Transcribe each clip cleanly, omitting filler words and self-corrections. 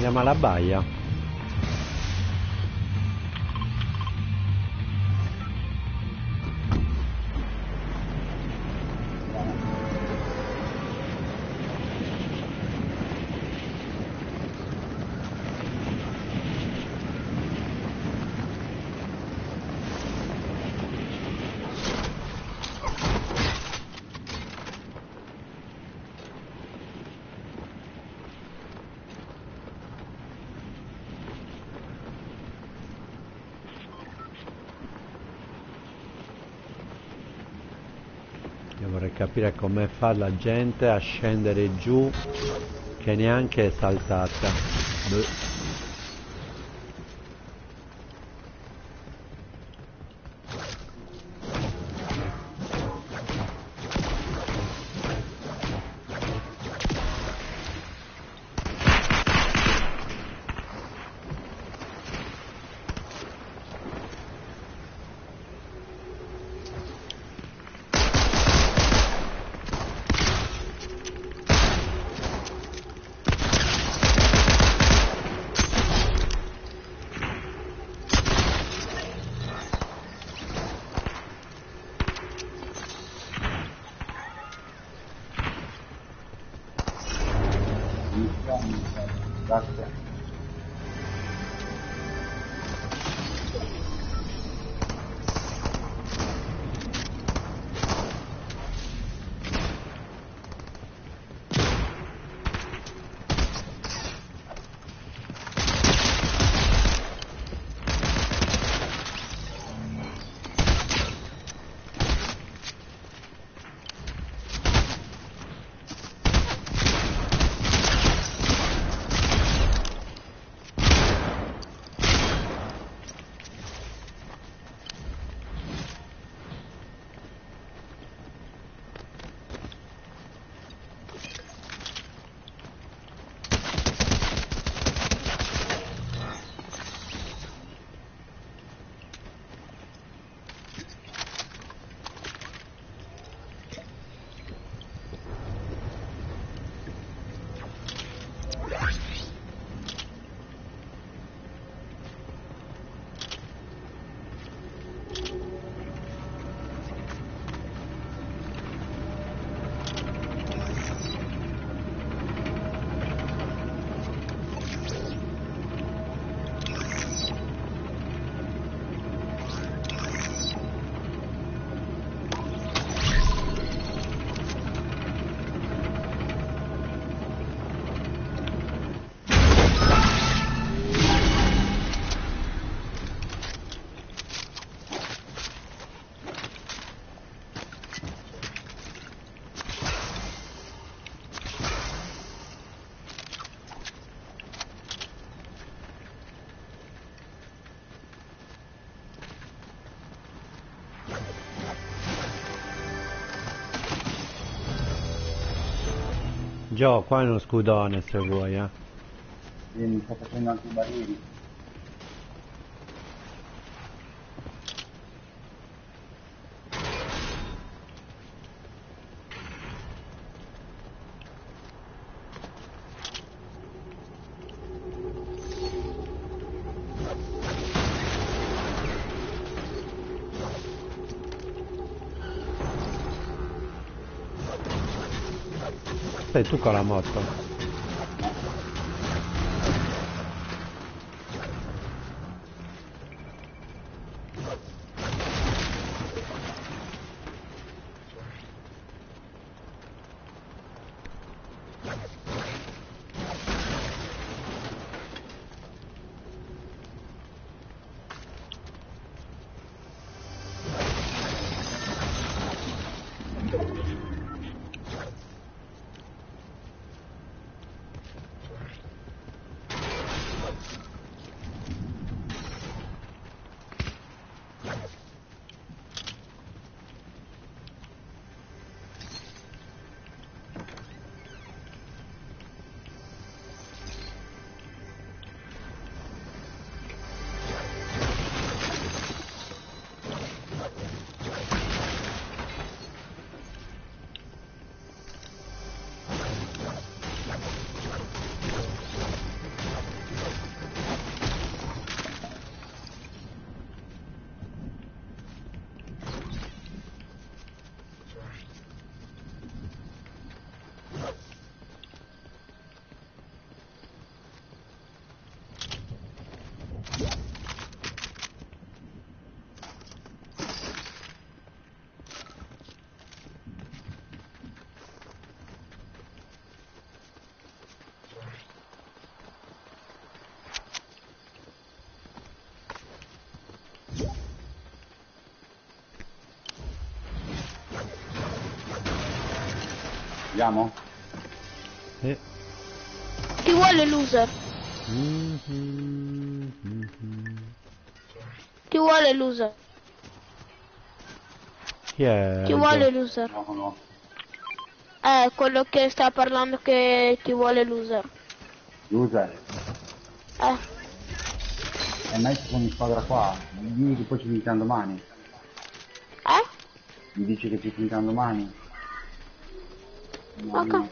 Andiamo alla baia. Io vorrei capire come fa la gente a scendere giù che neanche è saltata. Beh. Grazie. Gio, qua è uno scudone se vuoi, eh. Mi sto facendo anche i barili. Sei tu con la moto. Andiamo? Sì. Chi vuole loser? Chi vuole loser? Chi è? Chi vuole loser? No, no. Quello che sta parlando che ti vuole loser. Loser. Eh, Ma io sono in squadra qua. Mi dici che poi ci sentiamo domani. Mi dici che ci sentiamo domani. No, Ok. no.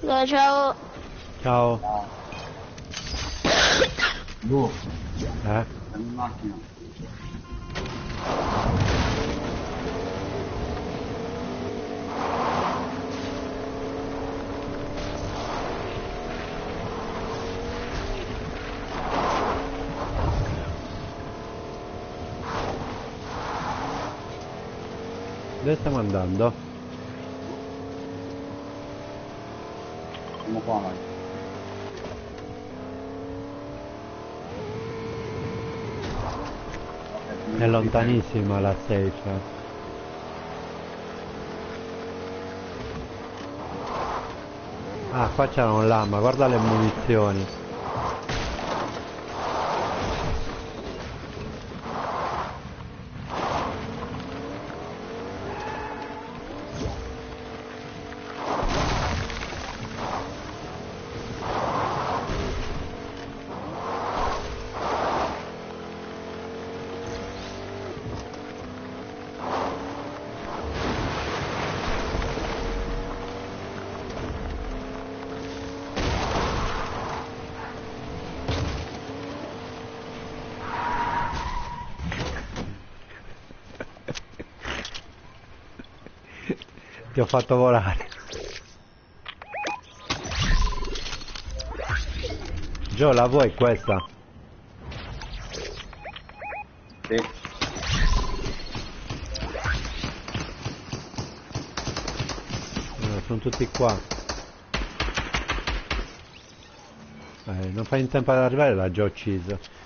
Dai, ciao. Ciao. Ciao. Lu, Eh? siamo in macchina. Dove stiamo andando? Siamo qua noi. È lontanissima la safe. Ah, qua c'era un lama, guarda le munizioni. Ti ho fatto volare. Gio, la vuoi questa? Sì. Sono tutti qua. Non fai in tempo ad arrivare, l'ha già ucciso.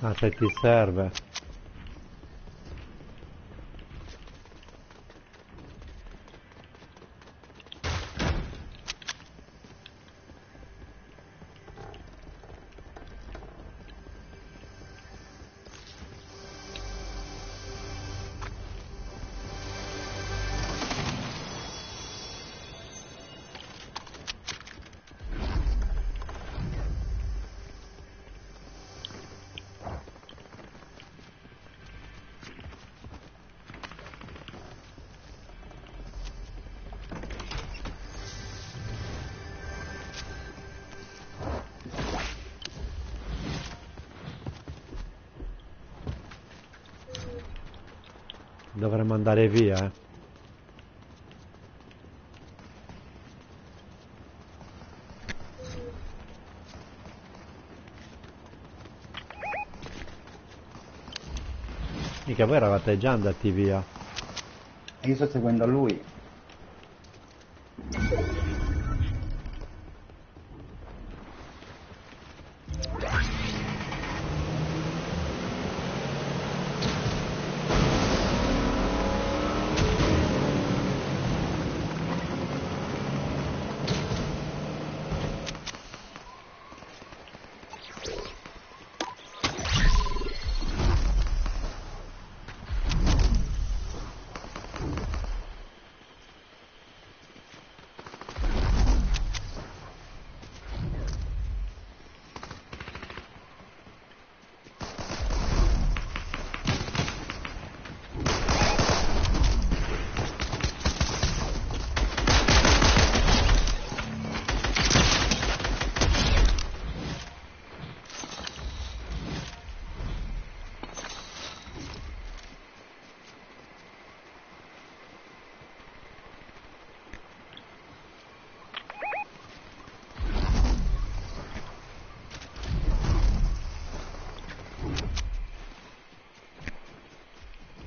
Ah, se ti serve. Dovremmo andare via, eh. Mica voi eravate già andati via. E io sto seguendo lui.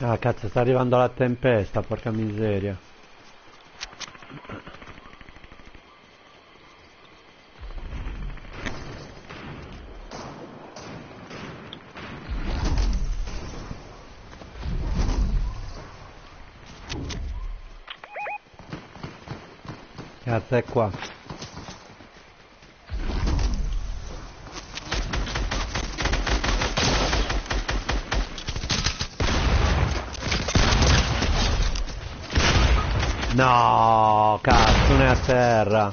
Ah cazzo, sta arrivando la tempesta, porca miseria. Cazzo, è qua. No, cazzo, non è a terra.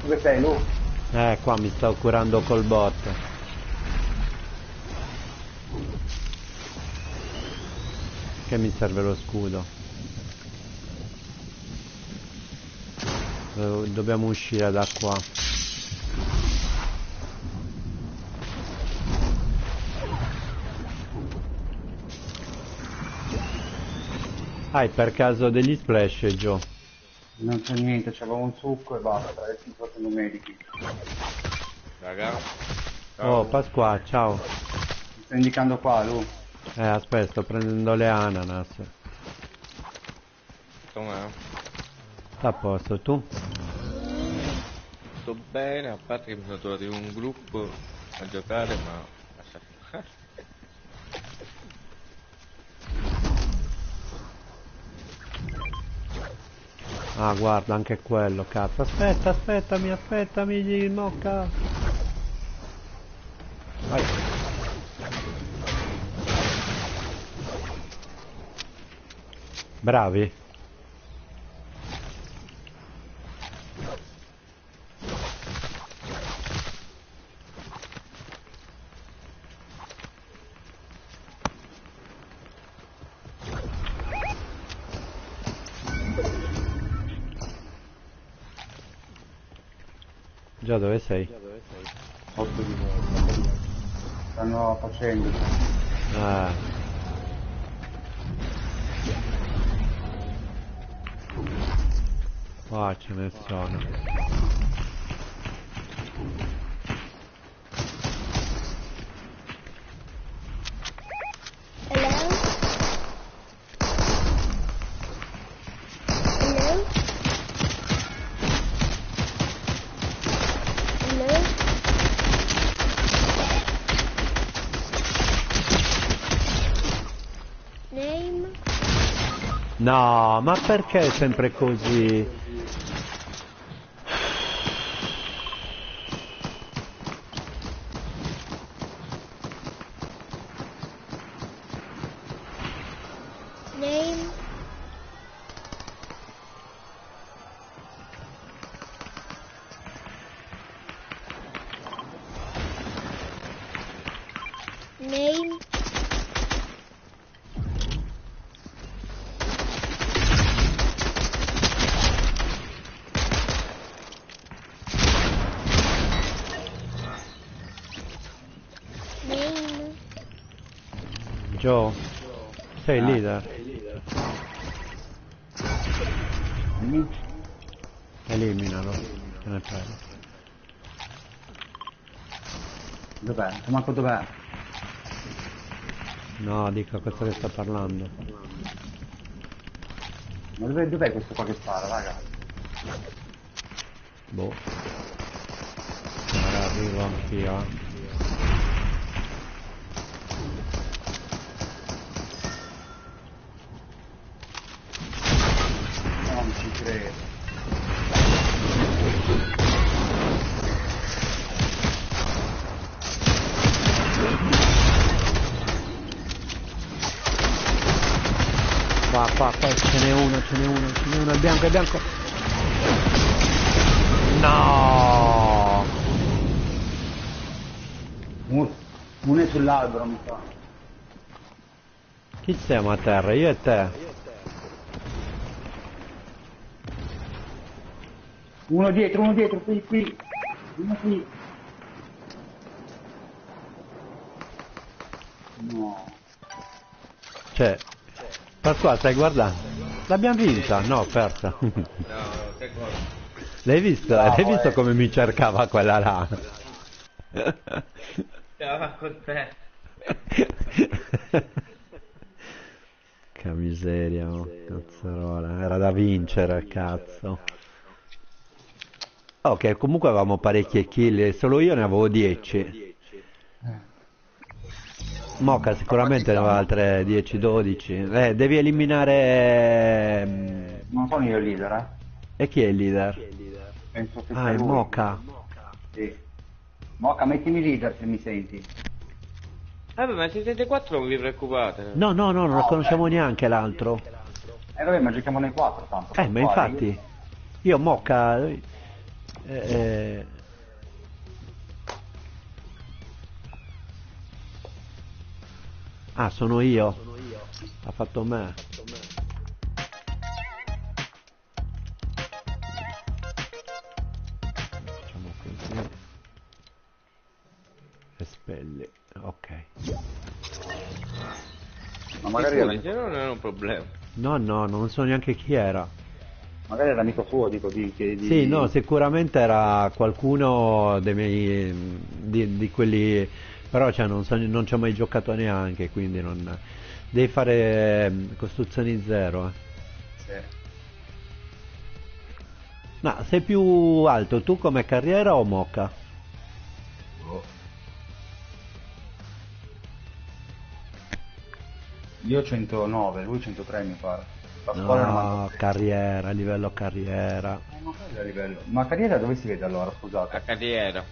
Dove sei, Lu? Qua mi sto curando col bot. Che mi serve lo scudo. Dobbiamo uscire da qua. Hai per caso degli splash, Gio? Non c'è niente, c'avevo un succo e basta, adesso mi sto facendo medici. Raga. Oh, Pasqua, ciao. Mi sto indicando qua, Lu. Aspetta, sto prendendo le ananas. Com'è? Sta a posto, tu? Sto bene, a parte che mi sono trovato in un gruppo a giocare, ma lascia fare. Ah, guarda, anche quello, cazzo. Aspettami, mocca. Vai. Bravi. Già dove sei? 8 di volte. Stanno facendo. Ah. Qua ce ne sono. Hello? Hello? Hello? Name? No, ma perché è sempre così? Name? Name? Name? Joe, sei il Ah. leader? Mm. Eliminalo, te ne prego. Dov'è? Marco dov'è? No, dico a questo che sta parlando. Ma dov'è questo qua che spara, raga? Boh. Ora arrivo anch'io. No, non ci credo. Qua, ce n'è uno, il bianco. No! Uno è sull'albero, mi sa. Chi siamo a terra? Io e te. Uno dietro, qui. Uno qui. No. Cioè, Pasquale, stai guardando? L'abbiamo vinta? No, persa. No, che cosa? L'hai visto? Bravo, L'hai visto come mi cercava quella là? Stava con te. Che miseria, oh, cazzarola. Era da vincere, cazzo. Ok, comunque avevamo parecchie kill, solo io ne avevo 10. Mocha sicuramente ne aveva altre 10-12. Devi eliminare... Non sono io il leader, eh. E chi è il leader? Penso che Ah, sia è lui. Mocha. Sì. Moca, mettimi leader se mi senti. Vabbè, ma siete 4 non vi preoccupate. No, no, no, non lo Ah, conosciamo ok. neanche l'altro. Vabbè, ma giochiamo noi 4 tanto. Ma Pasquale, infatti, io Mocha... eh, Ah, sono io. Ha fatto me. Facciamo così. Espelli. Ok. Ma magari era, Se no non è un problema. No, no, non so neanche chi era. magari era amico suo, dico, Sì, no, sicuramente era qualcuno dei miei, di quelli, però cioè, non ci ho mai giocato neanche, quindi non... Devi fare costruzioni zero. Sì. No, sei più alto tu come carriera o Mocha? Io 109, lui 103 mi pare. Pasquale No, 96. carriera, livello carriera. Ma quello è il livello. Ma carriera dove si vede allora, La scusate? carriera.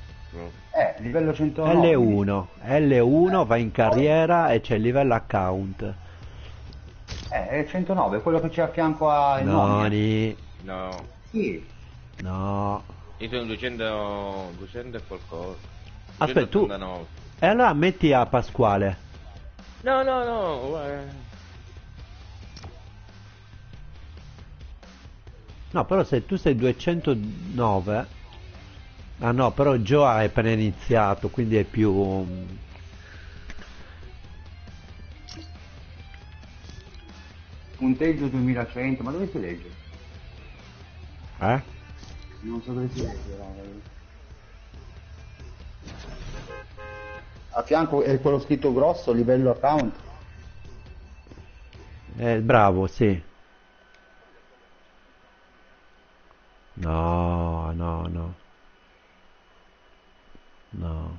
Livello 109. L1, L1 va in carriera e c'è il livello account. È 109, quello che c'è a fianco ai nomi. Noni, No. Sì. no. Io sono 200 e qualcosa. Aspetta, tu... 289. E allora metti a Pasquale. No, no, no, guarda. No, però se tu sei 209... Ah no, però Joe ha appena iniziato, quindi è più... Punteggio 2100, ma dove si legge? Eh? Non so dove si legge, raga. A fianco è quello scritto grosso, livello account. Bravo, sì. No, no, no. No.